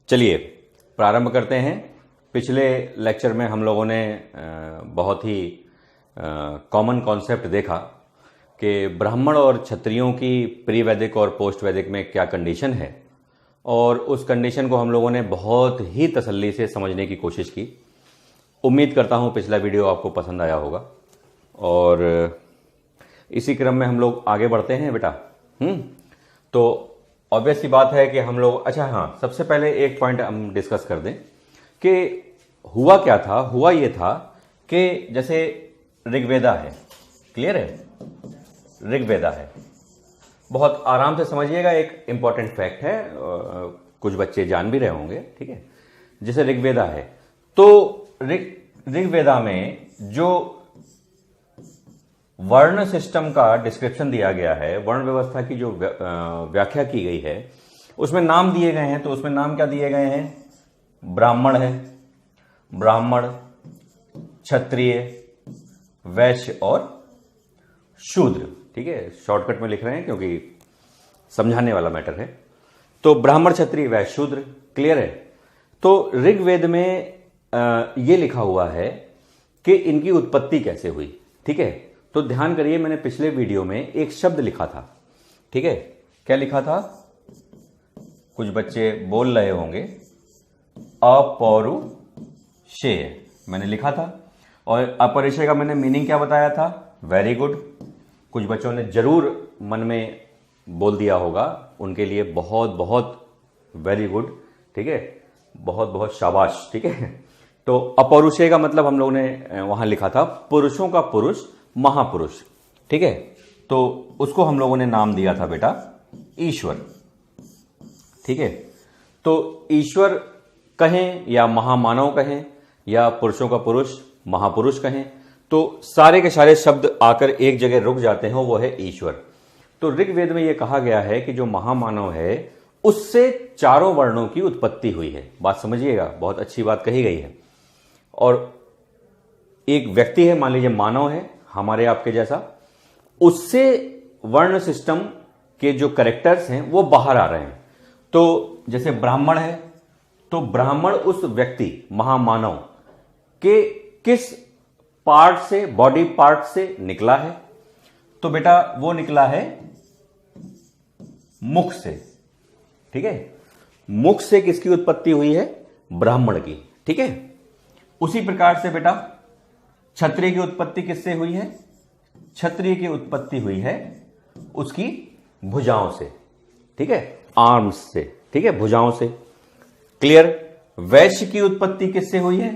चलिए प्रारंभ करते हैं। पिछले लेक्चर में हम लोगों ने बहुत ही कॉमन कॉन्सेप्ट देखा कि ब्राह्मण और क्षत्रियों की प्री वैदिक और पोस्ट वैदिक में क्या कंडीशन है, और उस कंडीशन को हम लोगों ने बहुत ही तसल्ली से समझने की कोशिश की। उम्मीद करता हूँ पिछला वीडियो आपको पसंद आया होगा, और इसी क्रम में हम लोग आगे बढ़ते हैं बेटा। तो ऑब्वियस सी बात है कि हम लोग, अच्छा हाँ, सबसे पहले एक पॉइंट हम डिस्कस कर दें कि हुआ क्या था। हुआ ये था कि जैसे ऋग्वेदा है, क्लियर है, ऋग्वेदा है, बहुत आराम से समझिएगा, एक इंपॉर्टेंट फैक्ट है, कुछ बच्चे जान भी रहे होंगे, ठीक है। जैसे ऋग्वेदा है तो ऋग्वेदा में जो वर्ण सिस्टम का डिस्क्रिप्शन दिया गया है, वर्ण व्यवस्था की जो व्याख्या की गई है, उसमें नाम दिए गए हैं। तो उसमें नाम क्या दिए गए हैं? ब्राह्मण है, ब्राह्मण, क्षत्रिय, वैश्य और शूद्र, ठीक है। शॉर्टकट में लिख रहे हैं क्योंकि समझाने वाला मैटर है। तो ब्राह्मण, क्षत्रिय, वैश्य, शूद्र, क्लियर है। तो ऋग्वेद में ये लिखा हुआ है कि इनकी उत्पत्ति कैसे हुई, ठीक है। तो ध्यान करिए, मैंने पिछले वीडियो में एक शब्द लिखा था, ठीक है। क्या लिखा था? कुछ बच्चे बोल रहे होंगे, अपौरुषेय मैंने लिखा था, और अपरिचय का मैंने मीनिंग क्या बताया था? Very good. कुछ बच्चों ने जरूर मन में बोल दिया होगा, उनके लिए बहुत बहुत वेरी गुड, ठीक है, बहुत बहुत शाबाश, ठीक है। तो अपौरुषेय का मतलब हम लोगों ने वहां लिखा था पुरुषों का पुरुष, महापुरुष, ठीक है। तो उसको हम लोगों ने नाम दिया था बेटा ईश्वर, ठीक है। तो ईश्वर कहें या महामानव कहें या पुरुषों का पुरुष, महापुरुष कहें, तो सारे के सारे शब्द आकर एक जगह रुक जाते हैं, वो है ईश्वर। तो ऋग्वेद में यह कहा गया है कि जो महामानव है उससे चारों वर्णों की उत्पत्ति हुई है। बात समझिएगा, बहुत अच्छी बात कही गई है। और एक व्यक्ति है, मान लीजिए मानव है हमारे आपके जैसा, उससे वर्ण सिस्टम के जो कैरेक्टर्स हैं वो बाहर आ रहे हैं। तो जैसे ब्राह्मण है तो ब्राह्मण उस व्यक्ति महामानव के किस पार्ट से, बॉडी पार्ट से निकला है? तो बेटा वो निकला है मुख से, ठीक है। मुख से किसकी उत्पत्ति हुई है? ब्राह्मण की, ठीक है। उसी प्रकार से बेटा क्षत्रिय की उत्पत्ति किससे हुई है? क्षत्रिय की उत्पत्ति हुई है उसकी भुजाओं से, ठीक है, आर्म्स से, ठीक है, भुजाओं से, क्लियर। वैश्य की उत्पत्ति किससे हुई है?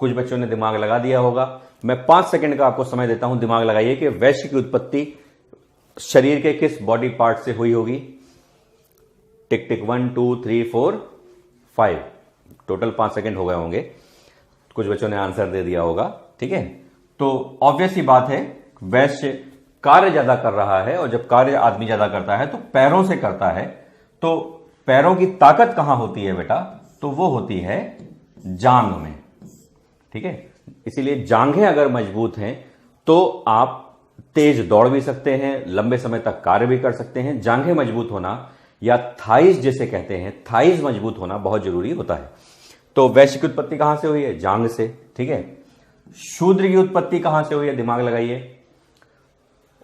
कुछ बच्चों ने दिमाग लगा दिया होगा, मैं 5 सेकंड का आपको समय देता हूं, दिमाग लगाइए कि वैश्य की उत्पत्ति शरीर के किस बॉडी पार्ट से हुई होगी? टिक टिक 1 2 3 4 5, टोटल 5 सेकंड हो गए होंगे। कुछ बच्चों ने आंसर दे दिया होगा, ठीक है। तो ऑब्वियस ही बात है, वैश्य कार्य ज्यादा कर रहा है, और जब कार्य आदमी ज्यादा करता है तो पैरों से करता है। तो पैरों की ताकत कहां होती है बेटा? तो वो होती है जांघ में, ठीक है। इसीलिए जांघें अगर मजबूत हैं तो आप तेज दौड़ भी सकते हैं, लंबे समय तक कार्य भी कर सकते हैं। जांघें मजबूत होना, या थाइज जिसे कहते हैं, थाइज मजबूत होना बहुत जरूरी होता है। तो वैश्य की उत्पत्ति कहां से हुई है? जांघ से, ठीक है। शूद्र की उत्पत्ति कहां से हुई है? दिमाग लगाइए,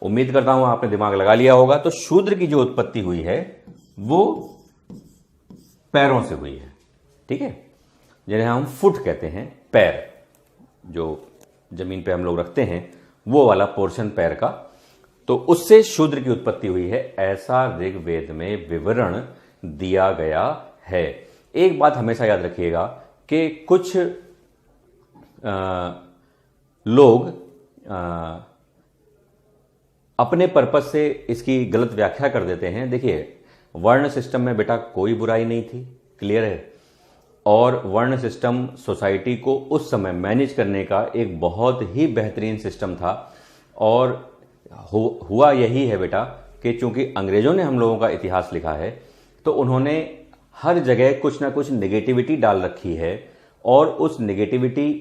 उम्मीद करता हूं आपने दिमाग लगा लिया होगा। तो शूद्र की जो उत्पत्ति हुई है वो पैरों से हुई है, ठीक है, जिन्हें हम फुट कहते हैं, पैर, जो जमीन पे हम लोग रखते हैं वो वाला पोर्शन पैर का। तो उससे शूद्र की उत्पत्ति हुई है, ऐसा ऋग्वेद में विवरण दिया गया है। एक बात हमेशा याद रखिएगा कि कुछ लोग अपने पर्पस से इसकी गलत व्याख्या कर देते हैं। देखिए, वर्ण सिस्टम में बेटा कोई बुराई नहीं थी, क्लियर है। और वर्ण सिस्टम सोसाइटी को उस समय मैनेज करने का एक बहुत ही बेहतरीन सिस्टम था। और हुआ यही है बेटा कि चूंकि अंग्रेजों ने हम लोगों का इतिहास लिखा है, तो उन्होंने हर जगह कुछ ना कुछ नेगेटिविटी डाल रखी है, और उस नेगेटिविटी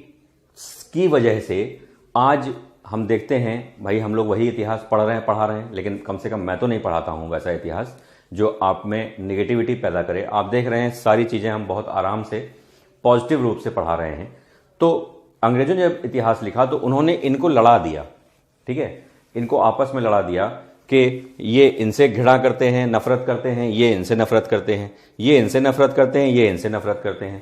की वजह से आज हम देखते हैं, भाई हम लोग वही इतिहास पढ़ रहे हैं, पढ़ा रहे हैं, लेकिन कम से कम मैं तो नहीं पढ़ाता हूं वैसा इतिहास, जो आप में निगेटिविटी पैदा करे। आप देख रहे हैं सारी चीज़ें हम बहुत आराम से पॉजिटिव रूप से पढ़ा रहे हैं। तो अंग्रेजों ने जब इतिहास लिखा तो उन्होंने इनको लड़ा दिया, ठीक है, इनको आपस में लड़ा दिया कि ये इनसे घृणा करते हैं, नफरत करते हैं, ये इनसे नफरत करते हैं, ये इनसे नफरत करते हैं, ये इनसे नफरत करते हैं।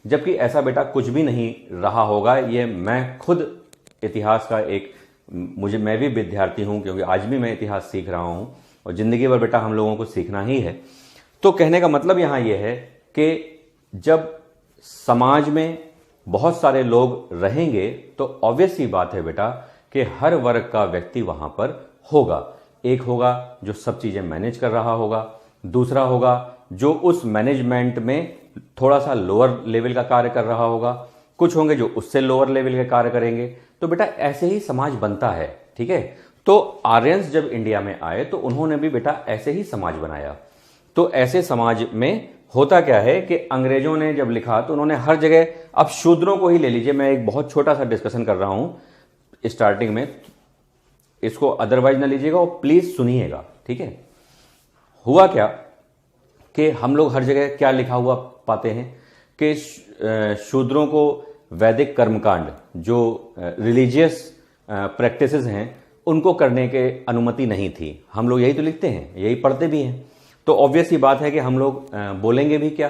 जबकि ऐसा बेटा कुछ भी नहीं रहा होगा। ये मैं खुद इतिहास का मैं भी विद्यार्थी हूं, क्योंकि आज भी मैं इतिहास सीख रहा हूं और जिंदगी भर बेटा हम लोगों को सीखना ही है। तो कहने का मतलब यहां यह है कि जब समाज में बहुत सारे लोग रहेंगे तो ऑब्वियस सी बात है बेटा कि हर वर्ग का व्यक्ति वहां पर होगा। एक होगा जो सब चीजें मैनेज कर रहा होगा, दूसरा होगा जो उस मैनेजमेंट में थोड़ा सा लोअर लेवल का कार्य कर रहा होगा, कुछ होंगे जो उससे लोअर लेवल के कार्य करेंगे। तो बेटा ऐसे ही समाज बनता है, ठीक है। तो आर्यंस जब इंडिया में आए तो उन्होंने भी बेटा ऐसे ही समाज बनाया। तो ऐसे समाज में होता क्या है कि अंग्रेजों ने जब लिखा तो उन्होंने हर जगह, अब शूद्रों को ही ले लीजिए, मैं एक बहुत छोटा सा डिस्कशन कर रहा हूं स्टार्टिंग में, इसको अदरवाइज ना लीजिएगा और प्लीज सुनिएगा, ठीक है। हुआ क्या कि हम लोग हर जगह क्या लिखा हुआ पाते हैं कि शूद्रों को वैदिक कर्मकांड जो रिलीजियस प्रैक्टिसेस हैं उनको करने के अनुमति नहीं थी। हम लोग यही तो लिखते हैं, यही पढ़ते भी हैं। तो ऑब्वियस ही बात है कि हम लोग बोलेंगे भी क्या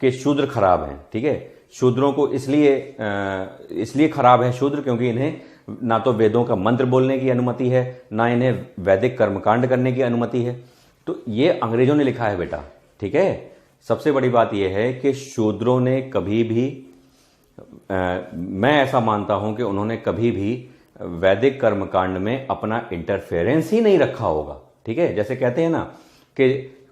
कि शूद्र खराब हैं, ठीक है। शूद्रों को इसलिए खराब है शूद्र क्योंकि इन्हें ना तो वेदों का मंत्र बोलने की अनुमति है, ना इन्हें वैदिक कर्मकांड करने की अनुमति है। तो ये अंग्रेजों ने लिखा है बेटा, ठीक है। सबसे बड़ी बात यह है कि शूद्रों ने कभी भी मैं ऐसा मानता हूं कि उन्होंने कभी भी वैदिक कर्मकांड में अपना इंटरफेरेंस ही नहीं रखा होगा, ठीक है। जैसे कहते हैं ना कि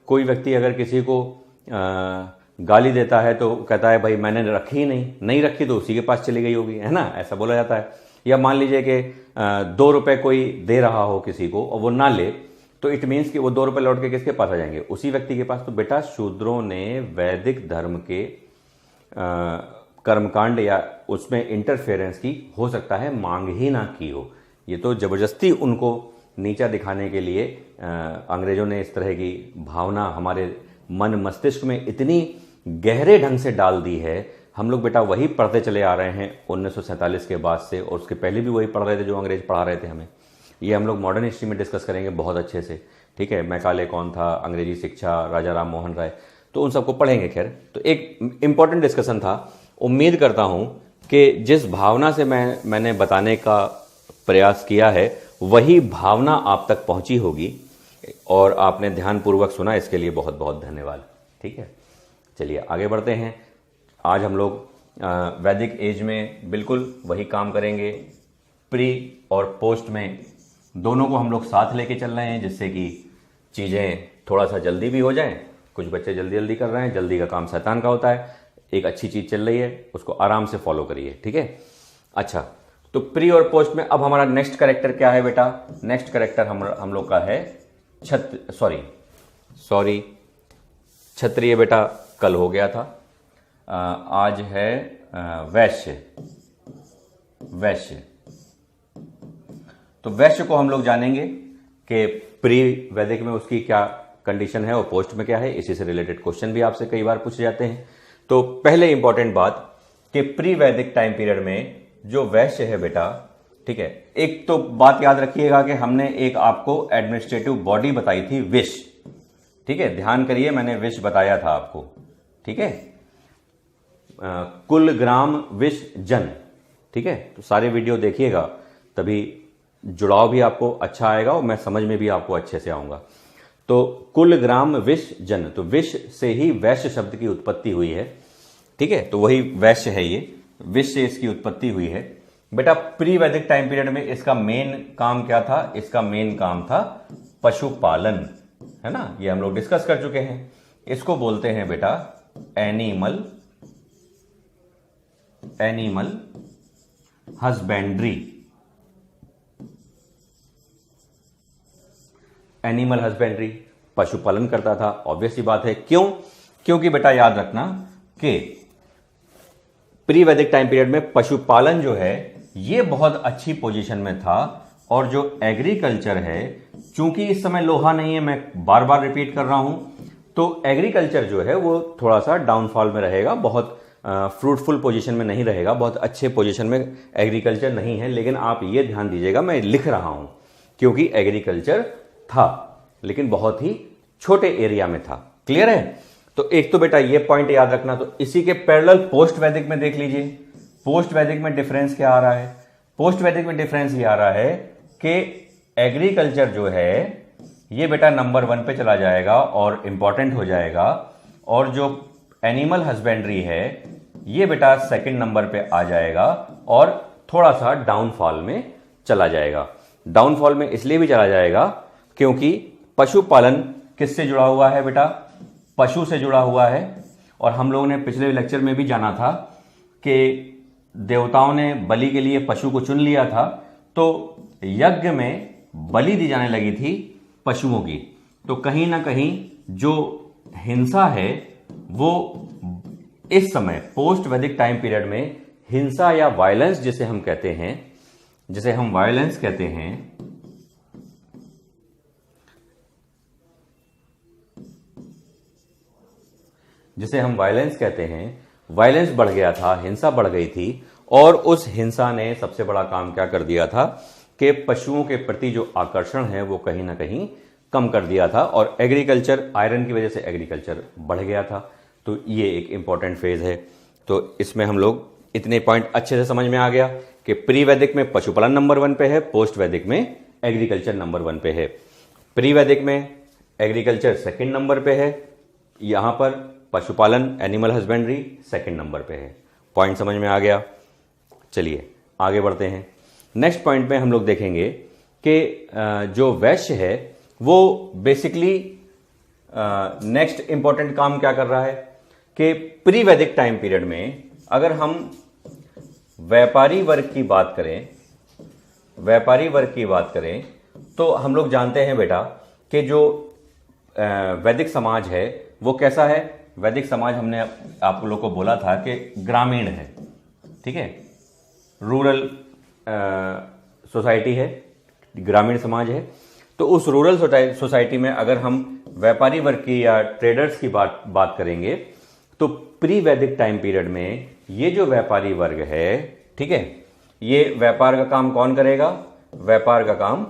कोई व्यक्ति अगर किसी को गाली देता है तो कहता है भाई मैंने रखी ही नहीं रखी तो उसी के पास चली गई होगी, है ना, ऐसा बोला जाता है। या मान लीजिए कि 2 रुपए कोई दे रहा हो किसी को और वो ना ले, तो इट मीन्स कि वो 2 रुपए लौट के किसके पास आ जाएंगे, उसी व्यक्ति के पास। तो बेटा शूद्रों ने वैदिक धर्म के कर्मकांड या उसमें इंटरफेरेंस की हो सकता है मांग ही ना की हो। ये तो जबरदस्ती उनको नीचा दिखाने के लिए अंग्रेजों ने इस तरह की भावना हमारे मन मस्तिष्क में इतनी गहरे ढंग से डाल दी है। हम लोग बेटा वही पढ़ते चले आ रहे हैं 1947 के बाद से, और उसके पहले भी वही पढ़ रहे थे जो अंग्रेज पढ़ा रहे थे हमें। ये हम लोग मॉडर्न हिस्ट्री में डिस्कस करेंगे बहुत अच्छे से, ठीक है। मैकाले कौन था, अंग्रेजी शिक्षा, राजा राम मोहन राय, तो उन सबको पढ़ेंगे। खैर, तो एक इंपॉर्टेंट डिस्कशन था। उम्मीद करता हूं कि जिस भावना से मैंने बताने का प्रयास किया है वही भावना आप तक पहुंची होगी और आपने ध्यानपूर्वक सुना, इसके लिए बहुत बहुत धन्यवाद, ठीक है। चलिए आगे बढ़ते हैं। आज हम लोग वैदिक एज में बिल्कुल वही काम करेंगे, प्री और पोस्ट में दोनों को हम लोग साथ लेके चल रहे हैं, जिससे कि चीज़ें थोड़ा सा जल्दी भी हो जाएं। कुछ बच्चे जल्दी कर रहे हैं, जल्दी का काम शैतान का होता है। एक अच्छी चीज़ चल रही है, उसको आराम से फॉलो करिए, ठीक है। अच्छा, तो प्री और पोस्ट में अब हमारा नेक्स्ट कैरेक्टर क्या है बेटा? नेक्स्ट कैरेक्टर हम लोग का है क्षत्रिय बेटा कल हो गया था। आज है वैश्य। तो वैश्य को हम लोग जानेंगे कि प्री वैदिक में उसकी क्या कंडीशन है और पोस्ट में क्या है। इसी से रिलेटेड क्वेश्चन भी आपसे कई बार पूछे जाते हैं। तो पहले इंपॉर्टेंट बात कि प्री वैदिक टाइम पीरियड में जो वैश्य है बेटा, ठीक है, एक तो बात याद रखिएगा कि हमने एक आपको एडमिनिस्ट्रेटिव बॉडी बताई थी, विश, ठीक है। ध्यान करिए, मैंने विश बताया था आपको, ठीक है। कुल ग्राम विश जन, ठीक है। तो सारे वीडियो देखिएगा, तभी जुड़ाव भी आपको अच्छा आएगा और मैं समझ में भी आपको अच्छे से आऊंगा। तो कुल ग्राम विश जन, तो विश से ही वैश्य शब्द की उत्पत्ति हुई है, ठीक है। तो वही वैश्य है, ये विश से इसकी उत्पत्ति हुई है बेटा। प्री वैदिक टाइम पीरियड में इसका मेन काम क्या था? इसका मेन काम था पशुपालन, है ना। ये हम लोग डिस्कस कर चुके हैं। इसको बोलते हैं बेटा एनिमल हस्बेंड्री। एनिमल हस्बेंड्री, पशुपालन करता था। ऑब्वियस सी बात है, क्यों? क्योंकि बेटा याद रखना कि प्री वैदिक टाइम पीरियड में पशुपालन जो है ये बहुत अच्छी पोजीशन में था, और जो एग्रीकल्चर है चूंकि इस समय लोहा नहीं है, मैं बार बार रिपीट कर रहा हूं, तो एग्रीकल्चर जो है वो थोड़ा सा डाउनफॉल में रहेगा, बहुत फ्रूटफुल पोजीशन में नहीं रहेगा, बहुत अच्छे पोजीशन में एग्रीकल्चर नहीं है। लेकिन आप ये ध्यान दीजिएगा, मैं लिख रहा हूं क्योंकि एग्रीकल्चर था लेकिन बहुत ही छोटे एरिया में था। क्लियर है? तो एक तो बेटा ये पॉइंट याद रखना। तो इसी के पैरेलल पोस्ट वैदिक में देख लीजिए, पोस्ट वैदिक में डिफरेंस क्या आ रहा है? पोस्ट वैदिक में डिफरेंस ये आ रहा है कि एग्रीकल्चर जो है ये बेटा नंबर 1 पे चला जाएगा और इंपॉर्टेंट हो जाएगा, और जो एनिमल हस्बेंड्री है ये बेटा सेकंड नंबर पे आ जाएगा और थोड़ा सा डाउनफॉल में चला जाएगा। डाउनफॉल में इसलिए भी चला जाएगा क्योंकि पशुपालन किससे जुड़ा हुआ है बेटा? पशु से जुड़ा हुआ है। और हम लोगों ने पिछले लेक्चर में भी जाना था कि देवताओं ने बलि के लिए पशु को चुन लिया था, तो यज्ञ में बलि दी जाने लगी थी पशुओं की। तो कहीं ना कहीं जो हिंसा है वो इस समय पोस्ट वैदिक टाइम पीरियड में हिंसा या वायलेंस जिसे हम कहते हैं, जिसे हम वायलेंस कहते हैं, वायलेंस बढ़ गया था, हिंसा बढ़ गई थी। और उस हिंसा ने सबसे बड़ा काम क्या कर दिया था कि पशुओं के प्रति जो आकर्षण है वो कहीं ना कहीं कम कर दिया था, और एग्रीकल्चर, आयरन की वजह से एग्रीकल्चर बढ़ गया था। तो ये एक इंपॉर्टेंट फेज है। तो इसमें हम लोग इतने पॉइंट अच्छे से समझ में आ गया कि प्री वैदिक में पशुपालन नंबर 1 पे है, पोस्ट वैदिक में एग्रीकल्चर नंबर 1 पे है। प्री वैदिक में एग्रीकल्चर सेकंड नंबर पे है, यहां पर पशुपालन एनिमल हस्बेंड्री सेकंड नंबर पे है। पॉइंट समझ में आ गया? चलिए आगे बढ़ते हैं। नेक्स्ट पॉइंट में हम लोग देखेंगे कि जो वैश्य है वो बेसिकली नेक्स्ट इंपॉर्टेंट काम क्या कर रहा है कि प्री वैदिक टाइम पीरियड में अगर हम व्यापारी वर्ग की बात करें, तो हम लोग जानते हैं बेटा कि जो वैदिक समाज है वो कैसा है? वैदिक समाज हमने आप लोगों को बोला था कि ग्रामीण है, ठीक है, रूरल सोसाइटी है, ग्रामीण समाज है। तो उस रूरल सोसाइटी में अगर हम व्यापारी वर्ग की या ट्रेडर्स की बात करेंगे, तो प्री वैदिक टाइम पीरियड में ये जो व्यापारी वर्ग है, ठीक है, ये व्यापार का काम कौन करेगा? व्यापार का काम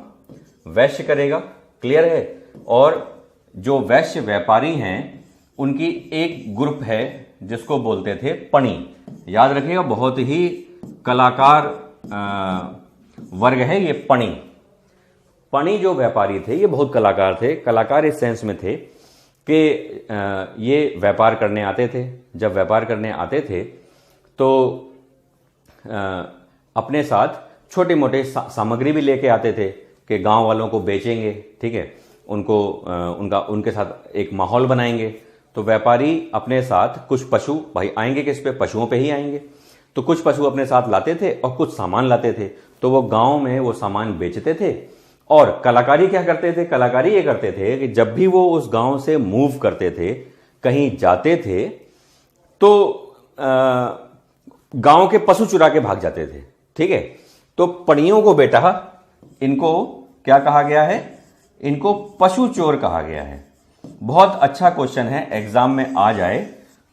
वैश्य करेगा। क्लियर है? और जो वैश्य व्यापारी हैं उनकी एक ग्रुप है जिसको बोलते थे पणी। याद रखिएगा, बहुत ही कलाकार वर्ग है ये पणी। पणी जो व्यापारी थे ये बहुत कलाकार थे। कलाकार इस सेंस में थे कि ये व्यापार करने आते थे। जब व्यापार करने आते थे तो अपने साथ छोटे मोटे सामग्री भी लेके आते थे कि गांव वालों को बेचेंगे, ठीक है, उनके साथ एक माहौल बनाएंगे। तो व्यापारी अपने साथ कुछ पशु, भाई आएंगे किस पे? पशुओं पे ही आएंगे। तो कुछ पशु अपने साथ लाते थे और कुछ सामान लाते थे, तो वो गांव में वो सामान बेचते थे। और कलाकारी क्या करते थे? कलाकारी ये करते थे कि जब भी वो उस गांव से मूव करते थे, कहीं जाते थे, तो गांव के पशु चुरा के भाग जाते थे, ठीक है। तो पणियों को बेटा इनको क्या कहा गया है? इनको पशु चोर कहा गया है। बहुत अच्छा क्वेश्चन है, एग्जाम में आ जाए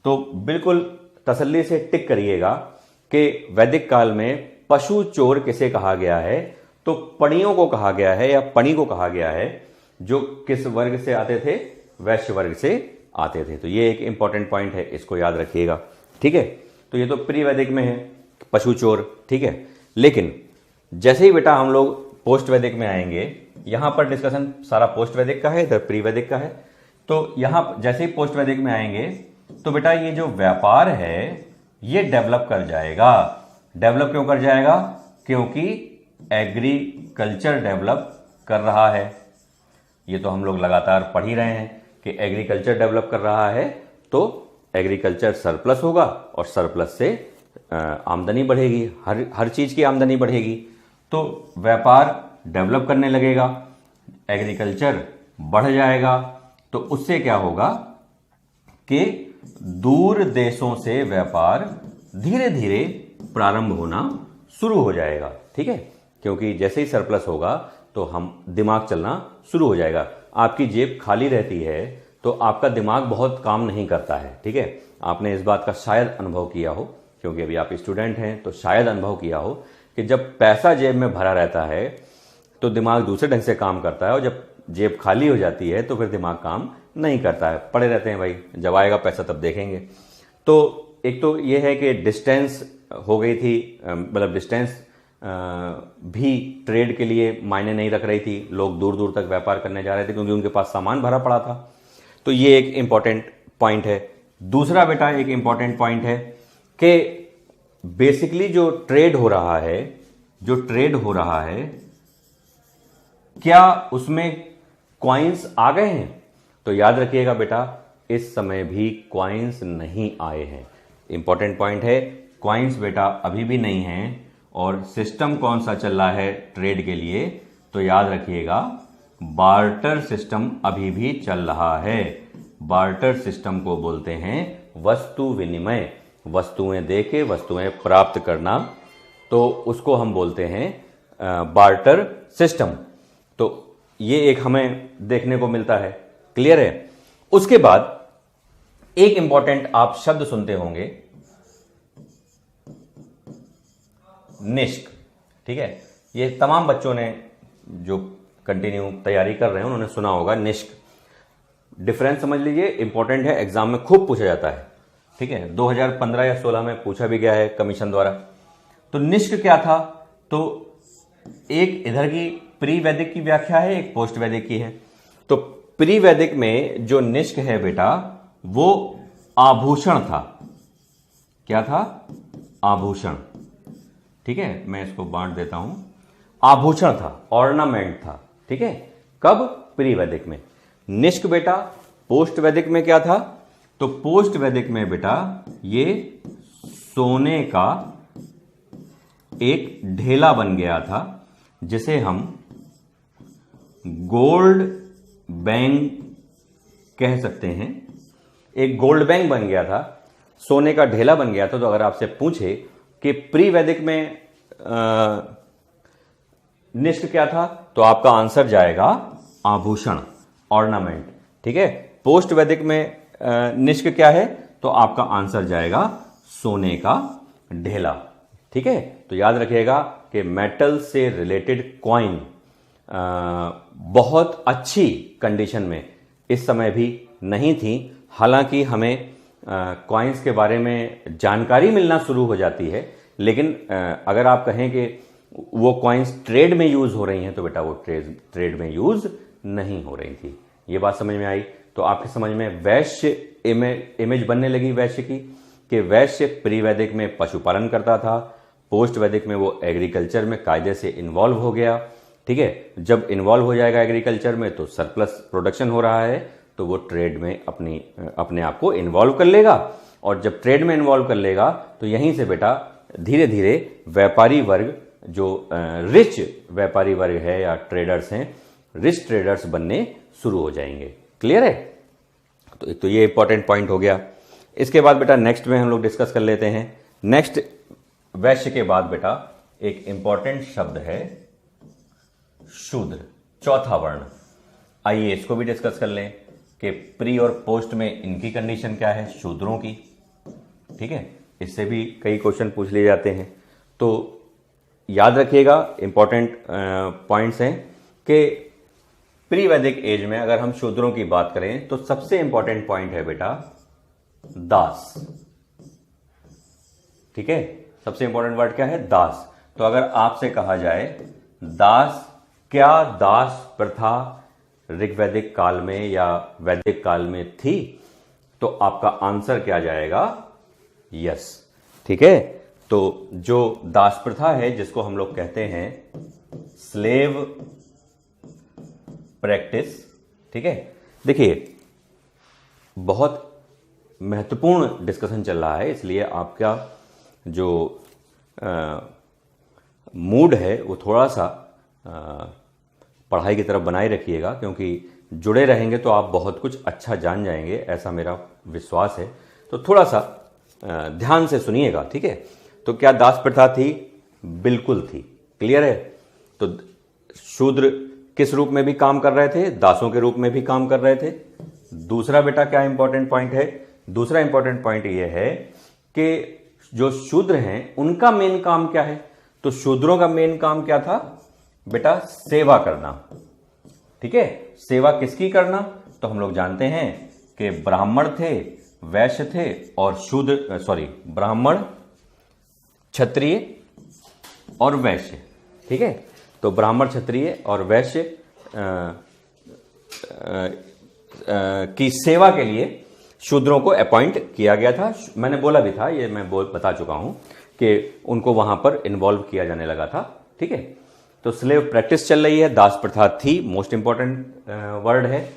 तो बिल्कुल तसल्ली से टिक करिएगा कि वैदिक काल में पशु चोर किसे कहा गया है? तो पणियों को कहा गया है या पणी को कहा गया है, जो किस वर्ग से आते थे? वैश्य वर्ग से आते थे। तो ये एक इंपॉर्टेंट पॉइंट है, इसको याद रखिएगा, ठीक है। तो ये तो प्री वैदिक में है, पशु चोर, ठीक है। लेकिन जैसे ही बेटा हम लोग पोस्ट वैदिक में आएंगे, यहां पर डिस्कशन सारा पोस्ट वैदिक का है, इधर प्री वैदिक का है। तो यहां जैसे ही पोस्ट वैदिक में आएंगे तो बेटा ये जो व्यापार है ये डेवलप कर जाएगा। डेवलप क्यों कर जाएगा? क्योंकि एग्रीकल्चर डेवलप कर रहा है। ये तो हम लोग लगातार पढ़ ही रहे हैं कि एग्रीकल्चर डेवलप कर रहा है, तो एग्रीकल्चर सरप्लस होगा और सरप्लस से आमदनी बढ़ेगी, हर चीज की आमदनी बढ़ेगी। तो व्यापार डेवलप करने लगेगा, एग्रीकल्चर बढ़ जाएगा। तो उससे क्या होगा कि दूर देशों से व्यापार धीरे धीरे प्रारंभ होना शुरू हो जाएगा, ठीक है। क्योंकि जैसे ही सरप्लस होगा तो हम दिमाग चलना शुरू हो जाएगा। आपकी जेब खाली रहती है तो आपका दिमाग बहुत काम नहीं करता है, ठीक है। आपने इस बात का शायद अनुभव किया हो, क्योंकि अभी आप स्टूडेंट हैं तो शायद अनुभव किया हो कि जब पैसा जेब में भरा रहता है तो दिमाग दूसरे ढंग से काम करता है, और जब जेब खाली हो जाती है तो फिर दिमाग काम नहीं करता है, पड़े रहते हैं भाई, जब आएगा पैसा तब देखेंगे। तो एक तो ये है कि डिस्टेंस हो गई थी, मतलब डिस्टेंस भी ट्रेड के लिए मायने नहीं रख रही थी, लोग दूर दूर तक व्यापार करने जा रहे थे क्योंकि उनके पास सामान भरा पड़ा था। तो ये एक इंपॉर्टेंट पॉइंट है। दूसरा बेटा एक इंपॉर्टेंट पॉइंट है कि बेसिकली जो ट्रेड हो रहा है क्या उसमें कॉइन्स आ गए हैं? तो याद रखिएगा बेटा, इस समय भी कॉइन्स नहीं आए हैं। इंपॉर्टेंट पॉइंट है, कॉइन्स बेटा अभी भी नहीं हैं। और सिस्टम कौन सा चल रहा है ट्रेड के लिए? तो याद रखिएगा, बार्टर सिस्टम अभी भी चल रहा है। बार्टर सिस्टम को बोलते हैं वस्तु विनिमय, वस्तुएं देके वस्तुएं प्राप्त करना, तो उसको हम बोलते हैं बार्टर सिस्टम। तो ये एक हमें देखने को मिलता है, क्लियर है। उसके बाद एक इंपॉर्टेंट आप शब्द सुनते होंगे, निष्क, ठीक है। ये तमाम बच्चों ने जो कंटिन्यू तैयारी कर रहे हैं उन्होंने सुना होगा निष्क। डिफरेंस समझ लीजिए, इंपॉर्टेंट है, एग्जाम में खूब पूछा जाता है, ठीक है। 2015 या 16 में पूछा भी गया है कमीशन द्वारा। तो निष्क क्या था? तो एक इधर की प्री वैदिक की व्याख्या है, एक पोस्ट वैदिक की है। तो प्री वैदिक में जो निष्क है बेटा, वो आभूषण था। क्या था? आभूषण, ठीक है। मैं इसको बांट देता हूं। आभूषण था, ऑर्नामेंट था, ठीक है। कब? प्री वैदिक में। निष्क बेटा पोस्ट वैदिक में क्या था? तो पोस्ट वैदिक में बेटा ये सोने का एक ढेला बन गया था, जिसे हम गोल्ड बैंक कह सकते हैं। एक गोल्ड बैंक बन गया था, सोने का ढेला बन गया था। तो अगर आपसे पूछे कि प्री वैदिक में निष्क क्या था, तो आपका आंसर जाएगा आभूषण, ऑर्नामेंट, ठीक है। पोस्ट वैदिक में निष्क क्या है, तो आपका आंसर जाएगा सोने का ढेला, ठीक है। तो याद रखिएगा कि मेटल से रिलेटेड कॉइन बहुत अच्छी कंडीशन में इस समय भी नहीं थी। हालांकि हमें कॉइन्स के बारे में जानकारी मिलना शुरू हो जाती है, लेकिन अगर आप कहें कि वो कॉइन्स ट्रेड में यूज हो रही हैं, तो बेटा वो ट्रेड में यूज नहीं हो रही थी। ये बात समझ में आई? तो आपके समझ में वैश्य इमेज बनने लगी वैश्य की, कि वैश्य प्री वैदिक में पशुपालन करता था, पोस्ट वैदिक में वो एग्रीकल्चर में कायदे से इन्वॉल्व हो गया, ठीक है। जब इन्वॉल्व हो जाएगा एग्रीकल्चर में तो सरप्लस प्रोडक्शन हो रहा है, तो वो ट्रेड में अपने आप को इन्वॉल्व कर लेगा। और जब ट्रेड में इन्वॉल्व कर लेगा तो यहीं से बेटा धीरे धीरे व्यापारी वर्ग, जो रिच व्यापारी वर्ग है या ट्रेडर्स हैं, रिच ट्रेडर्स बनने शुरू हो जाएंगे। क्लियर है? तो ये इंपॉर्टेंट पॉइंट हो गया। इसके बाद बेटा नेक्स्ट में हम लोग डिस्कस कर लेते हैं। नेक्स्ट वैश्य के बाद बेटा एक इंपॉर्टेंट शब्द है शूद्र, चौथा वर्ण। आइए इसको भी डिस्कस कर लें कि प्री और पोस्ट में इनकी कंडीशन क्या है, शूद्रों की, ठीक है। इससे भी कई क्वेश्चन पूछ लिए जाते हैं। तो याद रखिएगा इंपॉर्टेंट पॉइंट्स हैं कि प्री वैदिक एज में अगर हम शूद्रों की बात करें तो सबसे इंपॉर्टेंट पॉइंट है बेटा दास, ठीक है। सबसे इंपॉर्टेंट वर्ड क्या है? दास। तो अगर आपसे कहा जाए दास, क्या दास प्रथा ऋग्वैदिक काल में या वैदिक काल में थी, तो आपका आंसर क्या जाएगा? यस, ठीक है। तो जो दास प्रथा है, जिसको हम लोग कहते हैं स्लेव प्रैक्टिस, ठीक है। देखिए बहुत महत्वपूर्ण डिस्कशन चल रहा है, इसलिए आपका जो मूड है वो थोड़ा सा पढ़ाई की तरफ बनाए रखिएगा, क्योंकि जुड़े रहेंगे तो आप बहुत कुछ अच्छा जान जाएंगे, ऐसा मेरा विश्वास है। तो थोड़ा सा ध्यान से सुनिएगा, ठीक है। तो क्या दास प्रथा थी? बिल्कुल थी। क्लियर है? तो शूद्र किस रूप में भी काम कर रहे थे, दासों के रूप में भी काम कर रहे थे। दूसरा बेटा क्या इंपॉर्टेंट पॉइंट है, दूसरा इंपॉर्टेंट पॉइंट यह है कि जो शूद्र हैं उनका मेन काम क्या है, तो शूद्रों का मेन काम क्या था बेटा, सेवा करना। ठीक है, सेवा किसकी करना, तो हम लोग जानते हैं कि ब्राह्मण थे, वैश्य थे और ब्राह्मण, क्षत्रिय और वैश्य। ठीक है, तो ब्राह्मण, क्षत्रिय और वैश्य की सेवा के लिए शूद्रों को अपॉइंट किया गया था। मैंने बोला भी था, ये मैं बता चुका हूं कि उनको वहां पर इन्वॉल्व किया जाने लगा था। ठीक है, तो स्लेव प्रैक्टिस चल रही है, दास प्रथा थी, मोस्ट इंपॉर्टेंट वर्ड है।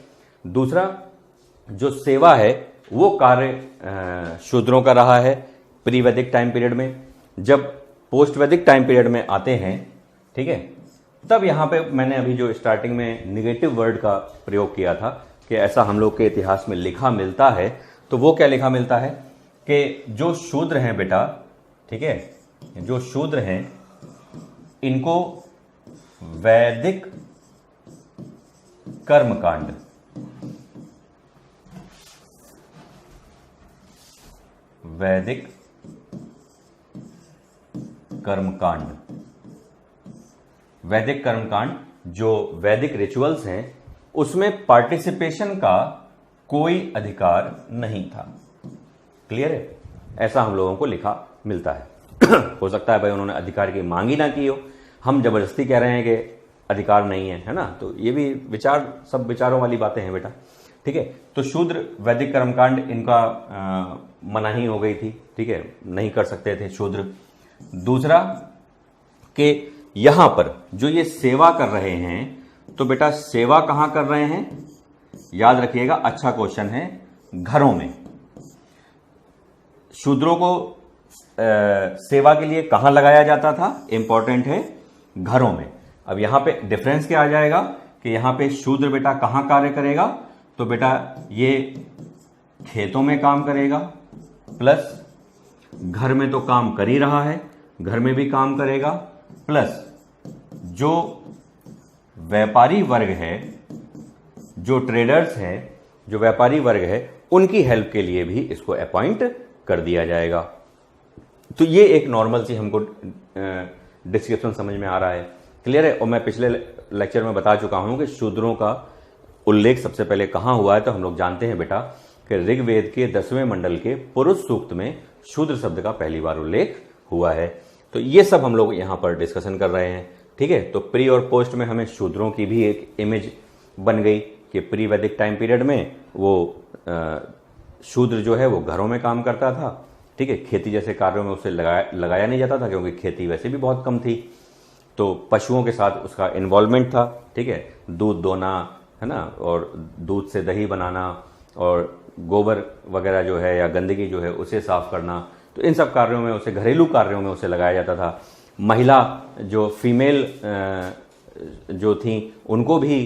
दूसरा जो सेवा है वो कार्य शूद्रों का रहा है प्री वैदिक टाइम पीरियड में। जब पोस्ट वैदिक टाइम पीरियड में आते हैं, ठीक है, तब यहां पे मैंने अभी जो स्टार्टिंग में निगेटिव वर्ड का प्रयोग किया था कि ऐसा हम लोग के इतिहास में लिखा मिलता है, तो वो क्या लिखा मिलता है कि जो शूद्र हैं बेटा, ठीक है, जो शूद्र हैं इनको वैदिक कर्मकांड, वैदिक कर्मकांड, वैदिक कर्मकांड जो वैदिक रिचुअल्स हैं उसमें पार्टिसिपेशन का कोई अधिकार नहीं था। क्लियर है, ऐसा हम लोगों को लिखा मिलता है। हो सकता है भाई उन्होंने अधिकार की मांग ही ना की हो, हम जबरदस्ती कह रहे हैं कि अधिकार नहीं है ना, तो ये भी विचार, सब विचारों वाली बातें हैं बेटा। ठीक है, तो शूद्र वैदिक कर्मकांड इनका मनाही हो गई थी। ठीक है, नहीं कर सकते थे शूद्र। दूसरा कि यहां पर जो ये सेवा कर रहे हैं, तो बेटा सेवा कहां कर रहे हैं, याद रखिएगा, अच्छा क्वेश्चन है, घरों में। शूद्रों को सेवा के लिए कहां लगाया जाता था, इंपॉर्टेंट है, घरों में। अब यहां पे डिफरेंस क्या आ जाएगा कि यहां पे शूद्र बेटा कहां कार्य करेगा, तो बेटा ये खेतों में काम करेगा, प्लस घर में तो काम कर ही रहा है, घर में भी काम करेगा, प्लस जो व्यापारी वर्ग है, जो ट्रेडर्स हैं, जो व्यापारी वर्ग है, उनकी हेल्प के लिए भी इसको अपॉइंट कर दिया जाएगा। तो ये एक नॉर्मल सी हमको डिस्क्रिप्शन समझ में आ रहा है। क्लियर है, और मैं पिछले लेक्चर में बता चुका हूं कि शूद्रों का उल्लेख सबसे पहले कहां हुआ है, तो हम लोग जानते हैं बेटा कि ऋग्वेद के 10वें मंडल के पुरुष सूक्त में शूद्र शब्द का पहली बार उल्लेख हुआ है। तो ये सब हम लोग यहां पर डिस्कशन कर रहे हैं। ठीक है, तो प्री और पोस्ट में हमें शूद्रों की भी एक इमेज बन गई कि प्री वैदिक टाइम पीरियड में वो शूद्र जो है वो घरों में काम करता था। ठीक है, खेती जैसे कार्यों में उसे लगाया नहीं जाता था, क्योंकि खेती वैसे भी बहुत कम थी, तो पशुओं के साथ उसका इन्वॉल्वमेंट था। ठीक है, दूध दोना है ना, और दूध से दही बनाना, और गोबर वगैरह जो है या गंदगी जो है उसे साफ करना, तो इन सब कार्यों में उसे, घरेलू कार्यों में उसे लगाया जाता था। महिला जो फीमेल जो थी उनको भी,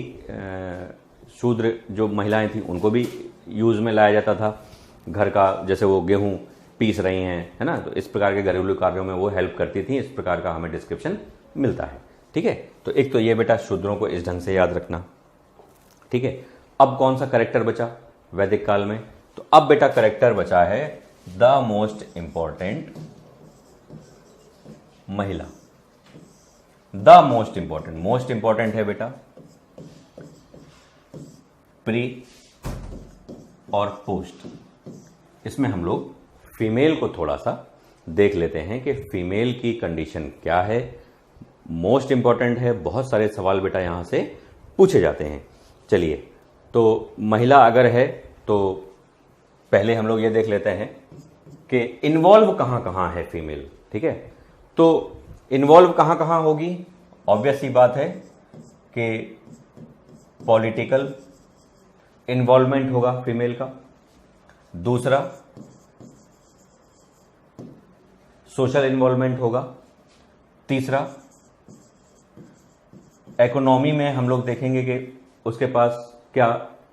शूद्र जो महिलाएं थी उनको भी यूज में लाया जाता था। घर का, जैसे वो गेहूं पीस रही हैं है ना, तो इस प्रकार के घरेलू कार्यों में वो हेल्प करती थी। इस प्रकार का हमें डिस्क्रिप्शन मिलता है। ठीक है, तो एक तो ये बेटा शूद्रों को इस ढंग से याद रखना। ठीक है, अब कौन सा करेक्टर बचा वैदिक काल में, तो अब बेटा करेक्टर बचा है द मोस्ट इंपॉर्टेंट, महिला। द मोस्ट इंपॉर्टेंट है बेटा प्री और पोस्ट। इसमें हम लोग फीमेल को थोड़ा सा देख लेते हैं कि फीमेल की कंडीशन क्या है। मोस्ट इंपॉर्टेंट है, बहुत सारे सवाल बेटा यहां से पूछे जाते हैं। चलिए, तो महिला अगर है तो पहले हम लोग ये देख लेते हैं कि इन्वॉल्व कहां कहां है फीमेल। ठीक है, तो इन्वॉल्व कहां कहां होगी, ऑब्वियस सी बात है कि पॉलिटिकल इन्वॉल्वमेंट होगा फीमेल का। दूसरा सोशल इन्वॉल्वमेंट होगा। तीसरा इकोनॉमी में हम लोग देखेंगे कि उसके पास क्या,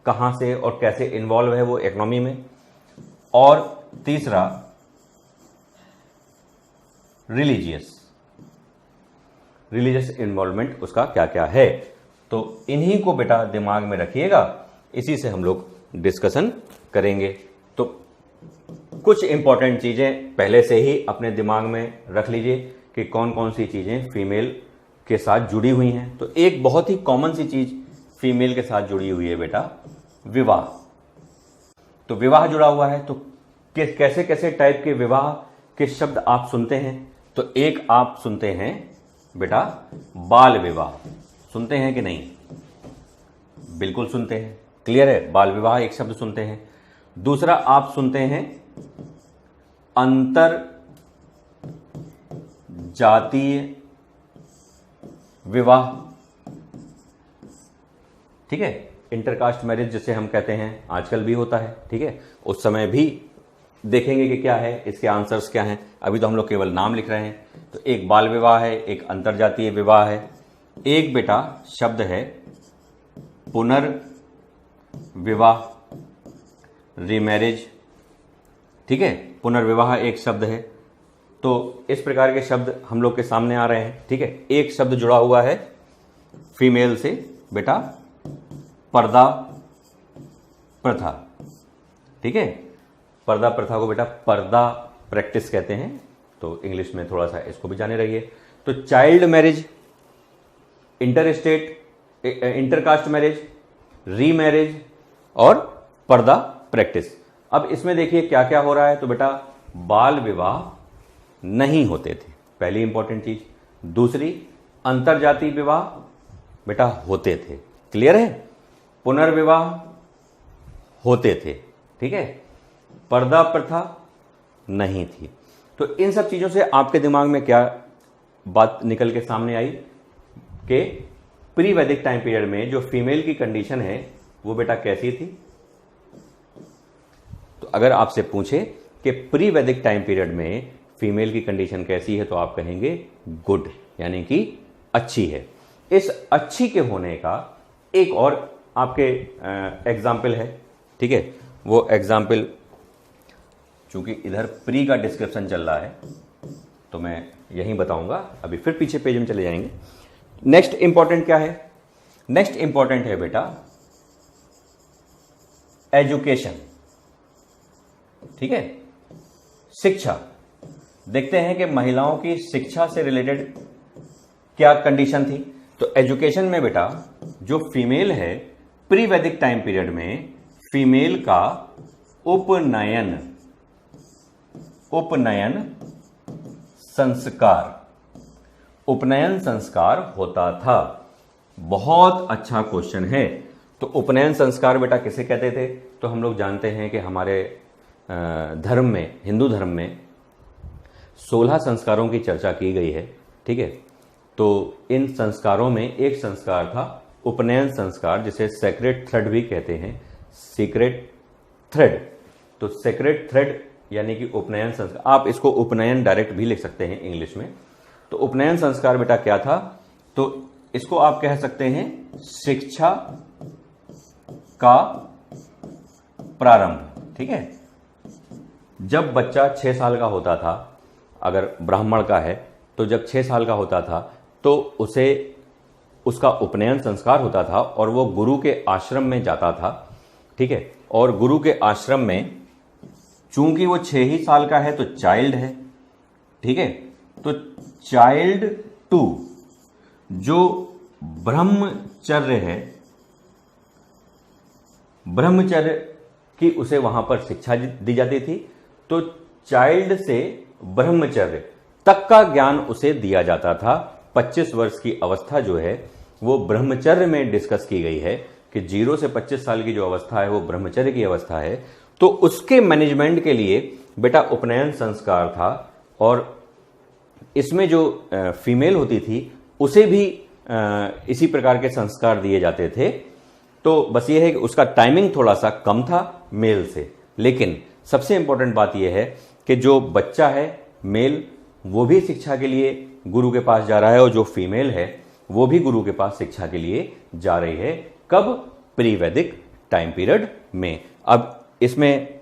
कहां से और कैसे इन्वॉल्व है वो इकोनॉमी में। और तीसरा रिलीजियस इन्वॉल्वमेंट उसका क्या क्या है। तो इन्हीं को बेटा दिमाग में रखिएगा, इसी से हम लोग डिस्कशन करेंगे। तो कुछ इंपॉर्टेंट चीजें पहले से ही अपने दिमाग में रख लीजिए कि कौन कौन सी चीजें फीमेल के साथ जुड़ी हुई हैं। तो एक बहुत ही कॉमन सी चीज फीमेल के साथ जुड़ी हुई है बेटा, विवाह। तो विवाह जुड़ा हुआ है। तो कैसे कैसे टाइप के विवाह के शब्द आप सुनते हैं? तो एक आप सुनते हैं बेटा बाल विवाह, सुनते हैं कि नहीं? बिल्कुल सुनते हैं, क्लियर है, बाल विवाह एक शब्द सुनते हैं। दूसरा आप सुनते हैं अंतर जातीय विवाह, ठीक है, इंटरकास्ट मैरिज जिसे हम कहते हैं, आजकल भी होता है, ठीक है। उस समय भी देखेंगे कि क्या है, इसके आंसर्स क्या हैं, अभी तो हम लोग केवल नाम लिख रहे हैं। तो एक बाल विवाह है, एक अंतरजातीय विवाह है, एक बेटा शब्द है पुनर्विवाह, रीमैरिज, ठीक है, पुनर्विवाह एक शब्द है। तो इस प्रकार के शब्द हम लोग के सामने आ रहे हैं, ठीक है। एक शब्द जुड़ा हुआ है फीमेल से बेटा, पर्दा प्रथा, ठीक है। पर्दा प्रथा को बेटा पर्दा प्रैक्टिस कहते हैं, तो इंग्लिश में थोड़ा सा इसको भी जाने रहिए। तो child marriage, intercaste marriage, remarriage और पर्दा प्रैक्टिस। अब इसमें देखिए क्या क्या हो रहा है। तो बेटा बाल विवाह नहीं होते थे, पहली इंपॉर्टेंट चीज। दूसरी अंतरजातीय विवाह बेटा होते थे, क्लियर है। पुनर्विवाह होते थे, ठीक है। पर्दा प्रथा नहीं थी। तो इन सब चीजों से आपके दिमाग में क्या बात निकल के सामने आई कि प्री वैदिक टाइम पीरियड में जो फीमेल की कंडीशन है वो बेटा कैसी थी। तो अगर आपसे पूछे कि प्री वैदिक टाइम पीरियड में फीमेल की कंडीशन कैसी है, तो आप कहेंगे गुड, यानी कि अच्छी है। इस अच्छी के होने का एक और आपके एग्जाम्पल है, ठीक है। वो एग्जाम्पल चूंकि इधर प्री का डिस्क्रिप्शन चल रहा है तो मैं यहीं बताऊंगा, अभी फिर पीछे पेज में चले जाएंगे। नेक्स्ट इंपॉर्टेंट क्या है? नेक्स्ट इंपॉर्टेंट है बेटा एजुकेशन, ठीक है, शिक्षा। देखते हैं कि महिलाओं की शिक्षा से रिलेटेड क्या कंडीशन थी। तो एजुकेशन में बेटा जो फीमेल है प्री वैदिक टाइम पीरियड में फीमेल का उपनयन संस्कार होता था। बहुत अच्छा क्वेश्चन है। तो उपनयन संस्कार बेटा किसे कहते थे? तो हम लोग जानते हैं कि हमारे धर्म में, हिंदू धर्म में 16 संस्कारों की चर्चा की गई है, ठीक है। तो इन संस्कारों में एक संस्कार था उपनयन संस्कार, जिसे सेक्रेट थ्रेड भी कहते हैं, सीक्रेट थ्रेड। तो सेक्रेट थ्रेड यानी कि उपनयन संस्कार, आप इसको उपनयन डायरेक्ट भी लिख सकते हैं इंग्लिश में। तो उपनयन संस्कार बेटा क्या था? तो इसको आप कह सकते हैं शिक्षा का प्रारंभ, ठीक है। जब बच्चा 6 साल का होता था, अगर ब्राह्मण का है तो जब 6 साल का होता था तो उसे उसका उपनयन संस्कार होता था और वो गुरु के आश्रम में जाता था, ठीक है। और गुरु के आश्रम में चूंकि वो 6 ही साल का है तो चाइल्ड है, ठीक है। तो चाइल्ड टू जो ब्रह्मचर्य है, ब्रह्मचर्य की उसे वहां पर शिक्षा दी जाती थी। तो चाइल्ड से ब्रह्मचर्य तक का ज्ञान उसे दिया जाता था। 25 वर्ष की अवस्था जो है वो ब्रह्मचर्य में डिस्कस की गई है कि 0 से 25 साल की जो अवस्था है वो ब्रह्मचर्य की अवस्था है। तो उसके मैनेजमेंट के लिए बेटा उपनयन संस्कार था। और इसमें जो फीमेल होती थी उसे भी इसी प्रकार के संस्कार दिए जाते थे। तो बस ये है कि उसका टाइमिंग थोड़ा सा कम था मेल से। लेकिन सबसे इंपॉर्टेंट बात यह है कि जो बच्चा है मेल वो भी शिक्षा के लिए गुरु के पास जा रहा है और जो फीमेल है वो भी गुरु के पास शिक्षा के लिए जा रही है। कब? प्री वैदिक टाइम पीरियड में। अब इसमें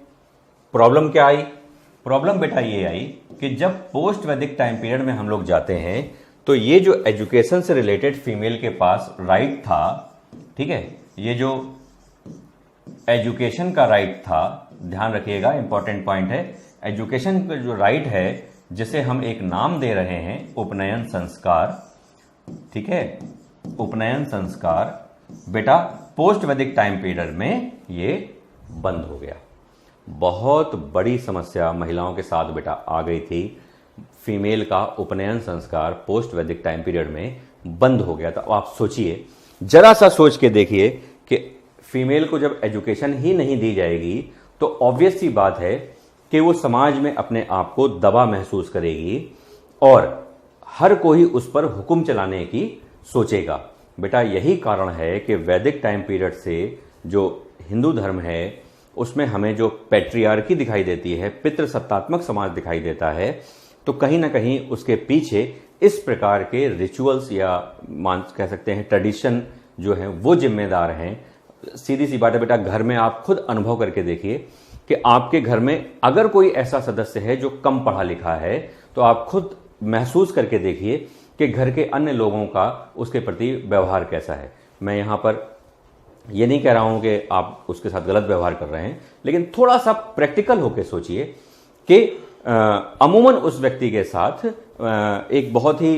प्रॉब्लम क्या आई? प्रॉब्लम बेटा ये आई कि जब पोस्ट वैदिक टाइम पीरियड में हम लोग जाते हैं तो ये जो एजुकेशन से रिलेटेड फीमेल के पास राइट था, ठीक है, ये जो एजुकेशन का राइट था, ध्यान रखिएगा, इंपॉर्टेंट पॉइंट है, एजुकेशन का जो राइट है जिसे हम एक नाम दे रहे हैं उपनयन संस्कार, ठीक है, उपनयन संस्कार, बेटा पोस्ट वैदिक टाइम पीरियड में ये बंद हो गया। बहुत बड़ी समस्या महिलाओं के साथ बेटा आ गई थी, फीमेल का उपनयन संस्कार पोस्ट वैदिक टाइम पीरियड में बंद हो गया था। तो आप सोचिए, जरा सा सोच के देखिए कि फीमेल को जब एजुकेशन ही नहीं दी जाएगी तो ऑब्वियस सी बात है कि वो समाज में अपने आप को दबा महसूस करेगी और हर कोई उस पर हुक्म चलाने की सोचेगा। बेटा यही कारण है कि वैदिक टाइम पीरियड से जो हिंदू धर्म है उसमें हमें जो पैट्रियार्की दिखाई देती है, पितृसत्तात्मक समाज दिखाई देता है, तो कहीं ना कहीं उसके पीछे इस प्रकार के रिचुअल्स या मान कह सकते हैं ट्रेडिशन जो है वो जिम्मेदार हैं। सीधी सी बात है बेटा, घर में आप खुद अनुभव करके देखिए कि आपके घर में अगर कोई ऐसा सदस्य है जो कम पढ़ा लिखा है तो आप खुद महसूस करके देखिए कि घर के अन्य लोगों का उसके प्रति व्यवहार कैसा है। मैं यहाँ पर ये नहीं कह रहा हूँ कि आप उसके साथ गलत व्यवहार कर रहे हैं, लेकिन थोड़ा सा प्रैक्टिकल होकर सोचिए कि अमूमन उस व्यक्ति के साथ एक बहुत ही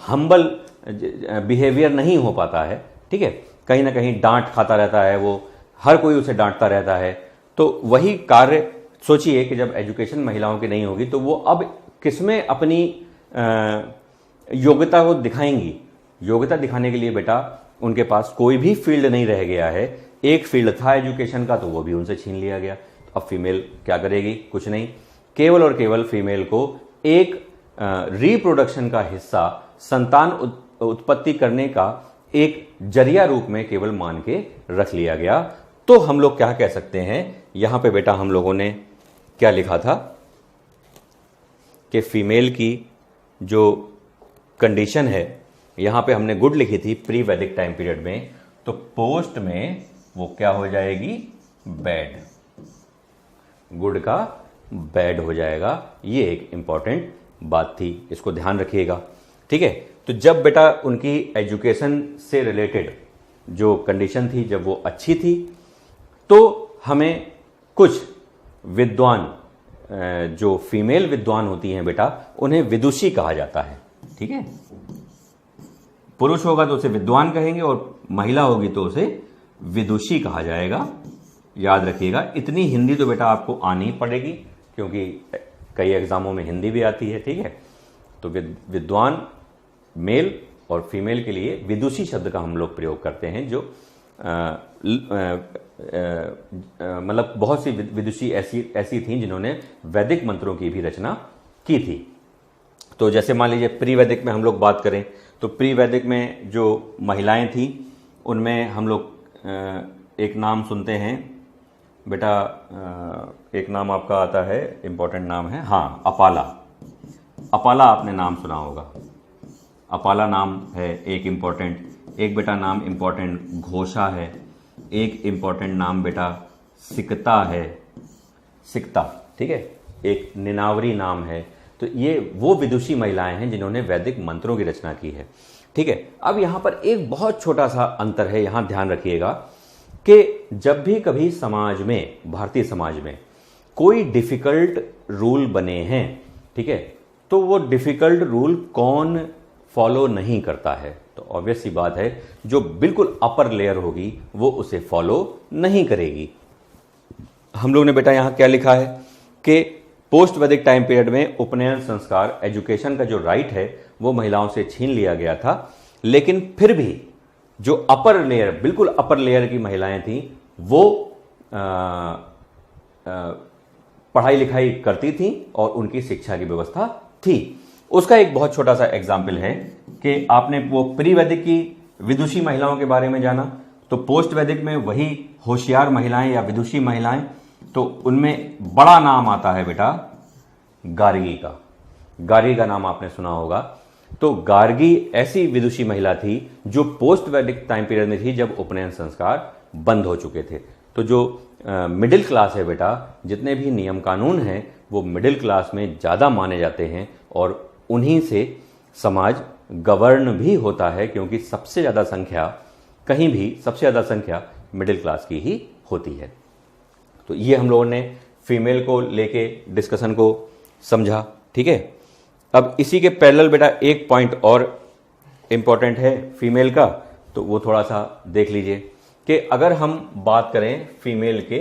हम्बल बिहेवियर नहीं हो पाता है, ठीक है, कहीं ना कहीं डांट खाता रहता है, वो हर कोई उसे डांटता रहता है। तो वही कार्य सोचिए कि जब एजुकेशन महिलाओं की नहीं होगी तो वो अब किसमें अपनी योग्यता को दिखाएंगी। योग्यता दिखाने के लिए बेटा उनके पास कोई भी फील्ड नहीं रह गया है। एक फील्ड था एजुकेशन का तो वो भी उनसे छीन लिया गया। तो अब फीमेल क्या करेगी? कुछ नहीं, केवल और केवल फीमेल को एक रिप्रोडक्शन का हिस्सा, संतान उत्पत्ति करने का एक जरिया रूप में केवल मान के रख लिया गया। तो हम लोग क्या कह सकते हैं, यहां पे बेटा हम लोगों ने क्या लिखा था कि फीमेल की जो कंडीशन है, यहां पे हमने गुड लिखी थी प्री वैदिक टाइम पीरियड में, तो पोस्ट में वो क्या हो जाएगी? बैड। गुड का बैड हो जाएगा। ये एक इंपॉर्टेंट बात थी, इसको ध्यान रखिएगा, ठीक है। तो जब बेटा उनकी एजुकेशन से रिलेटेड जो कंडीशन थी जब वो अच्छी थी तो हमें कुछ विद्वान, जो फीमेल विद्वान होती हैं बेटा, उन्हें विदुषी कहा जाता है, ठीक है। पुरुष होगा तो उसे विद्वान कहेंगे और महिला होगी तो उसे विदुषी कहा जाएगा। याद रखिएगा, इतनी हिंदी तो बेटा आपको आनी पड़ेगी क्योंकि कई एग्जामों में हिंदी भी आती है, ठीक है। तो विद्वान मेल और फीमेल के लिए विदुषी शब्द का हम लोग प्रयोग करते हैं, जो मतलब बहुत सी विदुषी ऐसी थी जिन्होंने वैदिक मंत्रों की भी रचना की थी। तो जैसे मान लीजिए प्री वैदिक में हम लोग बात करें तो प्री वैदिक में जो महिलाएं थी उनमें हम लोग एक नाम सुनते हैं बेटा, एक नाम आपका आता है, इंपॉर्टेंट नाम है, हाँ, अपाला। अपाला आपने नाम सुना होगा, अपाला नाम है एक इंपॉर्टेंट। एक बेटा नाम इंपॉर्टेंट घोषा है, एक इंपॉर्टेंट नाम बेटा सिकता है, सिकता, ठीक है, एक निनावरी नाम है। तो ये वो विदुषी महिलाएं हैं जिन्होंने वैदिक मंत्रों की रचना की है, ठीक है। अब यहां पर एक बहुत छोटा सा अंतर है, यहां ध्यान रखिएगा कि जब भी कभी समाज में, भारतीय समाज में कोई डिफिकल्ट रूल बने हैं, ठीक है, तो वो डिफिकल्ट रूल कौन फॉलो नहीं करता है? तो ऑब्वियस सी बात है, जो बिल्कुल अपर लेयर होगी वो उसे फॉलो नहीं करेगी। हम लोग ने बेटा यहां क्या लिखा है कि पोस्ट वैदिक टाइम पीरियड में उपनयन संस्कार, एजुकेशन का जो राइट है वो महिलाओं से छीन लिया गया था, लेकिन फिर भी जो अपर लेयर, बिल्कुल अपर लेयर की महिलाएं थी वो पढ़ाई लिखाई करती थी और उनकी शिक्षा की व्यवस्था थी। उसका एक बहुत छोटा सा एग्जाम्पल है कि आपने वो प्री वैदिक की विदुषी महिलाओं के बारे में जाना, तो पोस्ट वैदिक में वही होशियार महिलाएं या विदुषी महिलाएं, तो उनमें बड़ा नाम आता है बेटा गार्गी का। गार्गी का नाम आपने सुना होगा। तो गार्गी ऐसी विदुषी महिला थी जो पोस्ट वैदिक टाइम पीरियड में थी जब उपनयन संस्कार बंद हो चुके थे। तो जो मिडिल क्लास है बेटा, जितने भी नियम कानून हैं वो मिडिल क्लास में ज़्यादा माने जाते हैं और उन्हीं से समाज गवर्न भी होता है, क्योंकि सबसे ज़्यादा संख्या कहीं भी सबसे ज़्यादा संख्या मिडिल क्लास की ही होती है। तो ये हम लोगों ने फीमेल को लेके डिस्कशन को समझा। ठीक है, अब इसी के पैरेलल बेटा एक पॉइंट और इंपॉर्टेंट है फीमेल का, तो वो थोड़ा सा देख लीजिए कि अगर हम बात करें फीमेल के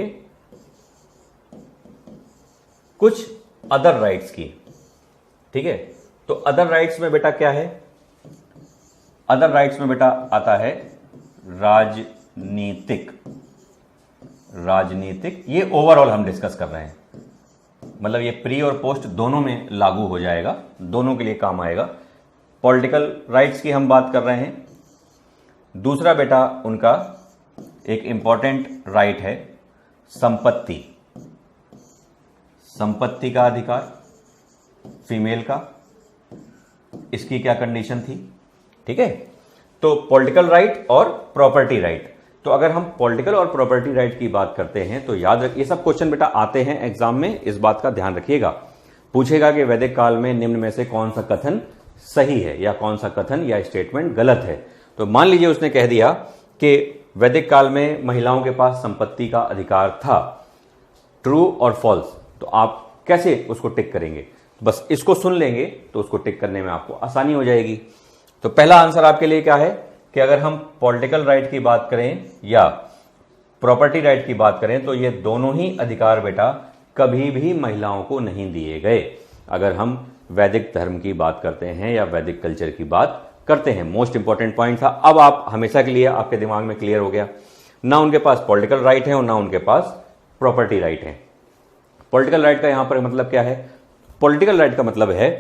कुछ अदर राइट्स की, ठीक है, तो अदर राइट्स में बेटा क्या है? अदर राइट्स में बेटा आता है राजनीतिक। राजनीतिक ये ओवरऑल हम डिस्कस कर रहे हैं, मतलब ये प्री और पोस्ट दोनों में लागू हो जाएगा, दोनों के लिए काम आएगा। पॉलिटिकल राइट्स की हम बात कर रहे हैं। दूसरा बेटा उनका एक इंपॉर्टेंट राइट है संपत्ति, संपत्ति का अधिकार फीमेल का। इसकी क्या कंडीशन थी? ठीक है, तो पॉलिटिकल राइट और प्रॉपर्टी राइट। तो अगर हम पॉलिटिकल और प्रॉपर्टी राइट की बात करते हैं तो याद रखिए, ये सब क्वेश्चन बेटा आते हैं एग्जाम में, इस बात का ध्यान रखिएगा। पूछेगा कि वैदिक काल में निम्न में से कौन सा कथन सही है या कौन सा कथन या स्टेटमेंट गलत है। तो मान लीजिए उसने कह दिया कि वैदिक काल में महिलाओं के पास संपत्ति का अधिकार था, ट्रू और फॉल्स, तो आप कैसे उसको टिक करेंगे? बस इसको सुन लेंगे तो उसको टिक करने में आपको आसानी हो जाएगी। तो पहला आंसर आपके लिए क्या है कि अगर हम पॉलिटिकल राइट की बात करें या प्रॉपर्टी राइट की बात करें तो ये दोनों ही अधिकार बेटा कभी भी महिलाओं को नहीं दिए गए। अगर हम वैदिक धर्म की बात करते हैं या वैदिक कल्चर की बात करते हैं, मोस्ट इंपॉर्टेंट पॉइंट था। अब आप हमेशा के लिए आपके दिमाग में क्लियर हो गया, ना उनके पास पॉलिटिकल राइट है और ना उनके पास प्रॉपर्टी राइट है। पॉलिटिकल राइट का यहां पर मतलब क्या है? पॉलिटिकल राइट का मतलब है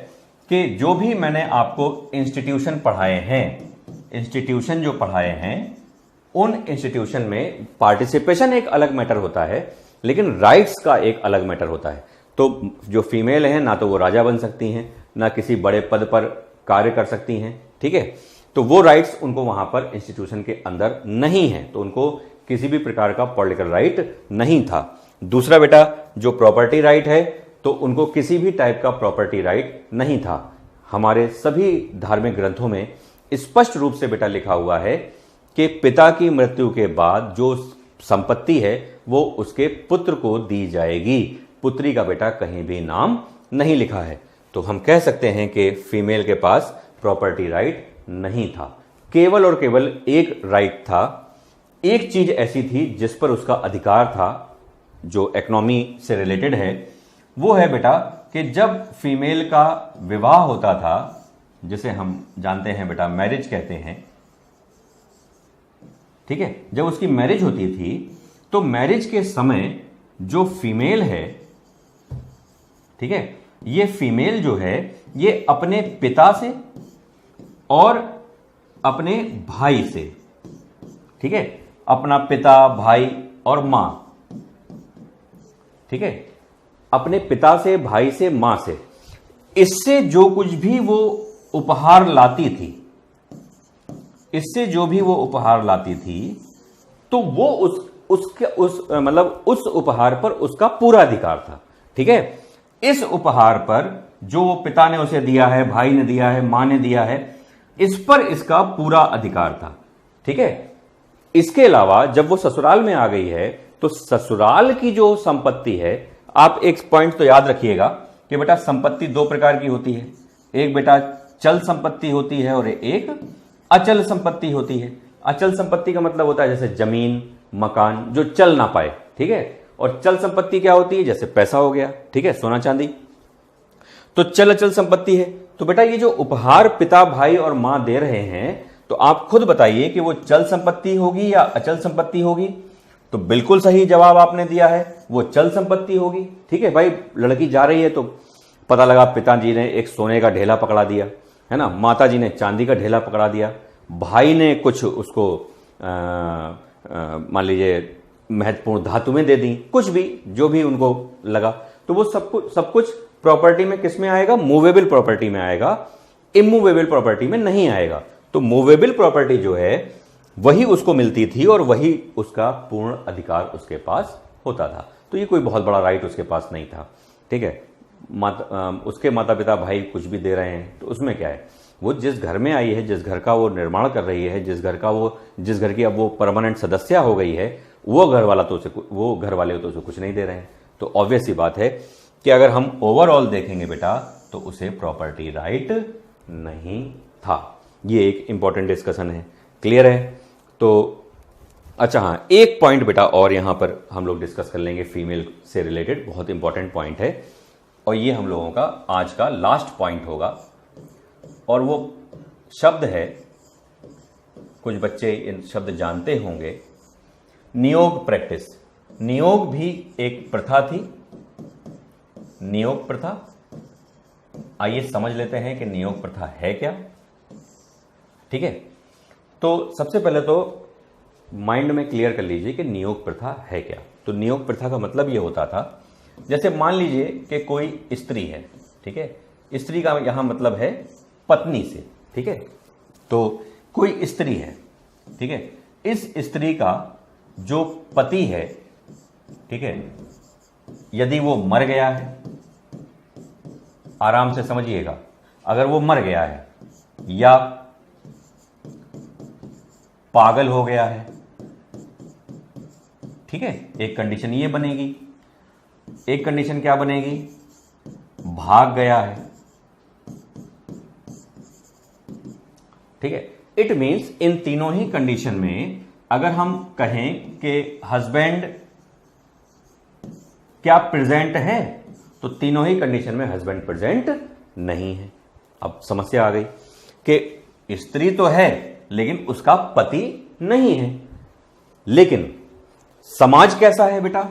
कि जो भी मैंने आपको इंस्टीट्यूशन पढ़ाए हैं, इंस्टीट्यूशन जो पढ़ाए हैं, उन इंस्टीट्यूशन में पार्टिसिपेशन एक अलग मैटर होता है, लेकिन राइट्स का एक अलग मैटर होता है। तो जो फीमेल हैं ना तो वो राजा बन सकती हैं, ना किसी बड़े पद पर कार्य कर सकती हैं, ठीक है, तो वो राइट्स उनको वहां पर इंस्टीट्यूशन के अंदर नहीं है, तो उनको किसी भी प्रकार का पॉलिटिकल राइट नहीं था। दूसरा बेटा जो प्रॉपर्टी राइट है, तो उनको किसी भी टाइप का प्रॉपर्टी राइट नहीं था। हमारे सभी धार्मिक ग्रंथों में स्पष्ट रूप से बेटा लिखा हुआ है कि पिता की मृत्यु के बाद जो संपत्ति है वो उसके पुत्र को दी जाएगी। पुत्री का बेटा कहीं भी नाम नहीं लिखा है। तो हम कह सकते हैं कि फीमेल के पास प्रॉपर्टी राइट नहीं था। केवल और केवल एक राइट था, एक चीज ऐसी थी जिस पर उसका अधिकार था जो इकोनॉमी से रिलेटेड है, वो है बेटा कि जब फीमेल का विवाह होता था, जिसे हम जानते हैं बेटा मैरिज कहते हैं, ठीक है, जब उसकी मैरिज होती थी तो मैरिज के समय जो फीमेल है, ठीक है, ये फीमेल जो है ये अपने पिता से और अपने भाई से, ठीक है, अपना पिता, भाई और मां, ठीक है, अपने पिता से, भाई से, मां से, इससे जो कुछ भी वो उपहार लाती थी, इससे जो भी वो उपहार लाती थी, तो वो उस उपहार पर उसका पूरा अधिकार था। ठीक है, इस उपहार पर जो वो पिता ने उसे दिया है, भाई ने दिया है, मां ने दिया है, इस पर इसका पूरा अधिकार था। ठीक है, इसके अलावा जब वो ससुराल में आ गई है तो ससुराल की जो संपत्ति है, आप एक पॉइंट तो याद रखिएगा कि बेटा संपत्ति दो प्रकार की होती है, एक बेटा चल संपत्ति होती है और एक अचल संपत्ति होती है। अचल संपत्ति का मतलब होता है जैसे जमीन, मकान, जो चल ना पाए, ठीक है, और चल संपत्ति क्या होती है? जैसे पैसा हो गया, ठीक है, सोना चांदी, तो चल अचल संपत्ति है। तो बेटा ये जो उपहार पिता, भाई और मां दे रहे हैं, तो आप खुद बताइए कि वो चल संपत्ति होगी या अचल संपत्ति होगी? तो बिल्कुल सही जवाब आपने दिया है, वो चल संपत्ति होगी। ठीक है भाई, लड़की जा रही है तो पता लगा पिताजी ने एक सोने का ढेला पकड़ा दिया, है ना, माताजी ने चांदी का ढेला पकड़ा दिया, भाई ने कुछ उसको मान लीजिए महत्वपूर्ण धातुएं दे दी, कुछ भी जो भी उनको लगा, तो वो सब कुछ प्रॉपर्टी में किस में आएगा? मूवेबल प्रॉपर्टी में आएगा, इमूवेबल प्रॉपर्टी में नहीं आएगा। तो मूवेबल प्रॉपर्टी जो है वही उसको मिलती थी और वही उसका पूर्ण अधिकार उसके पास होता था। तो ये कोई बहुत बड़ा राइट उसके पास नहीं था। ठीक है, उसके माता पिता भाई कुछ भी दे रहे हैं तो उसमें क्या है? वो जिस घर में आई है, जिस घर का वो निर्माण कर रही है, जिस घर की अब वो परमानेंट सदस्य हो गई है, वो घर वाले तो उसे कुछ नहीं दे रहे हैं। तो ऑब्वियस सी बात है कि अगर हम ओवरऑल देखेंगे बेटा तो उसे प्रॉपर्टी राइट नहीं था। ये एक इंपॉर्टेंट डिस्कशन है। क्लियर है? तो अच्छा हाँ, एक पॉइंट बेटा और यहां पर हम लोग डिस्कस कर लेंगे फीमेल से रिलेटेड, बहुत इंपॉर्टेंट पॉइंट है और ये हम लोगों का आज का लास्ट पॉइंट होगा। और वो शब्द है, कुछ बच्चे इन शब्द जानते होंगे, नियोग प्रैक्टिस। नियोग भी एक प्रथा थी, नियोग प्रथा। आइए समझ लेते हैं कि नियोग प्रथा है क्या। ठीक है, तो सबसे पहले तो माइंड में क्लियर कर लीजिए कि नियोग प्रथा है क्या। तो नियोग प्रथा का मतलब यह होता था, जैसे मान लीजिए कि कोई स्त्री है, ठीक है, स्त्री का यहां मतलब है पत्नी से, ठीक है, तो कोई स्त्री है, ठीक है, इस स्त्री का जो पति है, ठीक है, यदि वो मर गया है, आराम से समझिएगा, अगर वो मर गया है या पागल हो गया है, ठीक है, एक कंडीशन ये बनेगी। एक कंडीशन क्या बनेगी? भाग गया है, ठीक है। इट मींस इन तीनों ही कंडीशन में अगर हम कहें कि हस्बैंड क्या प्रेजेंट है, तो तीनों ही कंडीशन में हस्बैंड प्रेजेंट नहीं है। अब समस्या आ गई कि स्त्री तो है लेकिन उसका पति नहीं है। लेकिन समाज कैसा है बेटा?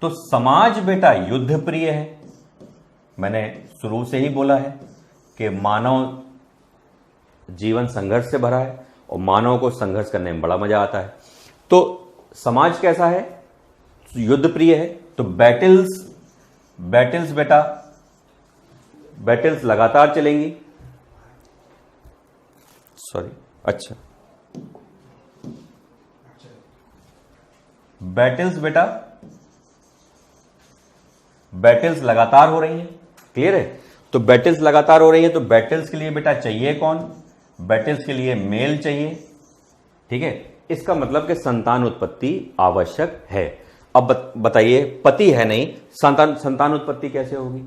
तो समाज बेटा युद्ध प्रिय है। मैंने शुरू से ही बोला है कि मानव जीवन संघर्ष से भरा है और मानव को संघर्ष करने में बड़ा मजा आता है। तो समाज कैसा है? युद्ध प्रिय है। तो बैटल्स बेटा, बैटल्स लगातार चलेंगी। सॉरी, अच्छा, बैटल्स बेटा, बैटल्स लगातार हो रही हैं। क्लियर है? तो बैटल्स लगातार हो रही है, तो बैटल्स के लिए बेटा चाहिए कौन? बैटल्स के लिए मेल चाहिए, ठीक है। इसका मतलब कि संतान उत्पत्ति आवश्यक है। अब बताइए, पति है नहीं, संतान उत्पत्ति कैसे होगी?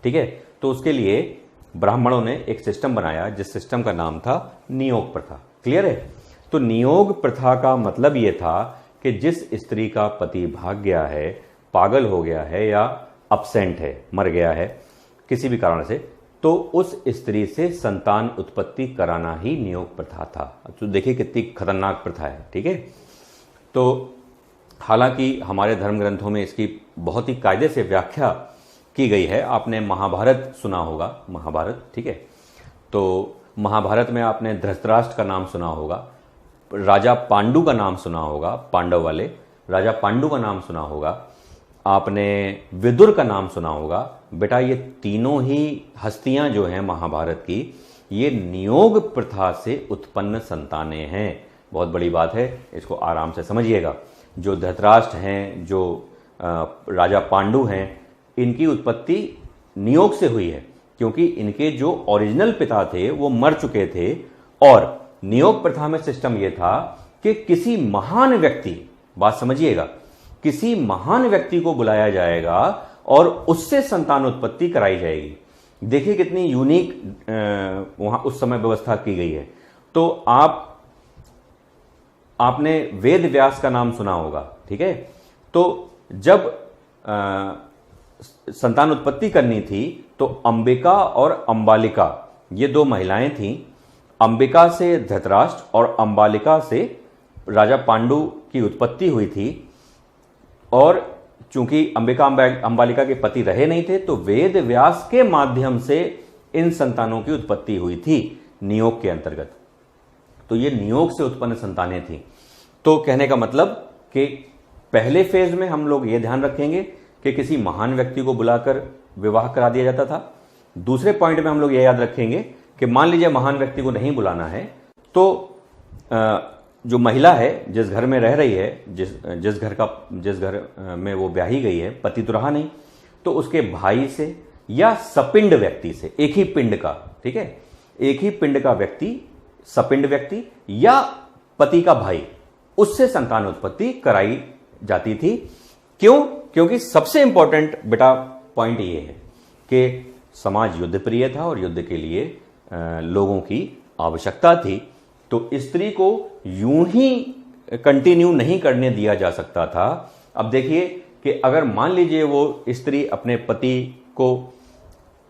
ठीक है, तो उसके लिए ब्राह्मणों ने एक सिस्टम बनाया जिस सिस्टम का नाम था नियोग प्रथा। क्लियर है? तो नियोग प्रथा का मतलब यह था कि जिस स्त्री का पति भाग गया है, पागल हो गया है या अब्सेंट है, मर गया है किसी भी कारण से, तो उस स्त्री से संतान उत्पत्ति कराना ही नियोग प्रथा था। तो देखिए कितनी खतरनाक प्रथा है। ठीक है, तो हालांकि हमारे धर्म ग्रंथों में इसकी बहुत ही कायदे से व्याख्या की गई है। आपने महाभारत सुना होगा, महाभारत, ठीक है, तो महाभारत में आपने धृतराष्ट्र का नाम सुना होगा, राजा पांडु का नाम सुना होगा, पांडव वाले राजा पांडु का नाम सुना होगा, आपने विदुर का नाम सुना होगा। बेटा ये तीनों ही हस्तियां जो हैं महाभारत की, ये नियोग प्रथा से उत्पन्न संतानें हैं। बहुत बड़ी बात है, इसको आराम से समझिएगा। जो धृतराष्ट्र हैं, जो राजा पांडु हैं, इनकी उत्पत्ति नियोग से हुई है, क्योंकि इनके जो ओरिजिनल पिता थे वो मर चुके थे। और नियोग प्रथा में सिस्टम यह था कि किसी महान व्यक्ति, बात समझिएगा, किसी महान व्यक्ति को बुलाया जाएगा और उससे संतान उत्पत्ति कराई जाएगी। देखिए कितनी यूनिक वहां उस समय व्यवस्था की गई है। तो आपने वेद व्यास का नाम सुना होगा, ठीक है। तो जब संतान उत्पत्ति करनी थी तो अंबिका और अंबालिका, ये दो महिलाएं थीं। अंबिका से धृतराष्ट्र और अंबालिका से राजा पांडु की उत्पत्ति हुई थी। और चूंकि अंबिका अंबालिका के पति रहे नहीं थे, तो वेद व्यास के माध्यम से इन संतानों की उत्पत्ति हुई थी नियोग के अंतर्गत। तो ये नियोग से उत्पन्न संतानें थी। तो कहने का मतलब कि पहले फेज में हम लोग ये ध्यान रखेंगे कि किसी महान व्यक्ति को बुलाकर विवाह करा दिया जाता था। दूसरे पॉइंट में हम लोग ये याद रखेंगे कि मान लीजिए महान व्यक्ति को नहीं बुलाना है, तो जो महिला है, जिस घर में रह रही है, जिस घर में वो ब्याही गई है, पति तो रहा नहीं, तो उसके भाई से या सपिंड व्यक्ति से, एक ही पिंड का, ठीक है, एक ही पिंड का व्यक्ति, सपिंड व्यक्ति या पति का भाई, उससे संतान उत्पत्ति कराई जाती थी। क्यों? क्योंकि सबसे इंपॉर्टेंट बेटा पॉइंट ये है कि समाज युद्ध प्रिय था और युद्ध के लिए लोगों की आवश्यकता थी, तो स्त्री को यूं ही कंटिन्यू नहीं करने दिया जा सकता था। अब देखिए कि अगर मान लीजिए वो स्त्री अपने पति को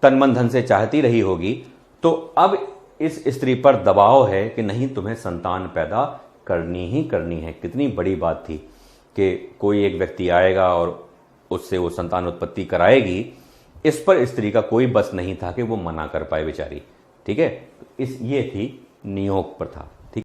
तन मन धन से चाहती रही होगी, तो अब इस स्त्री पर दबाव है कि नहीं, तुम्हें संतान पैदा करनी ही करनी है। कितनी बड़ी बात थी कि कोई एक व्यक्ति आएगा और उससे वो संतान उत्पत्ति कराएगी। इस पर स्त्री का कोई बस नहीं था कि वो मना कर पाए बेचारी। ठीक है, ये थी नियोग प्रथा।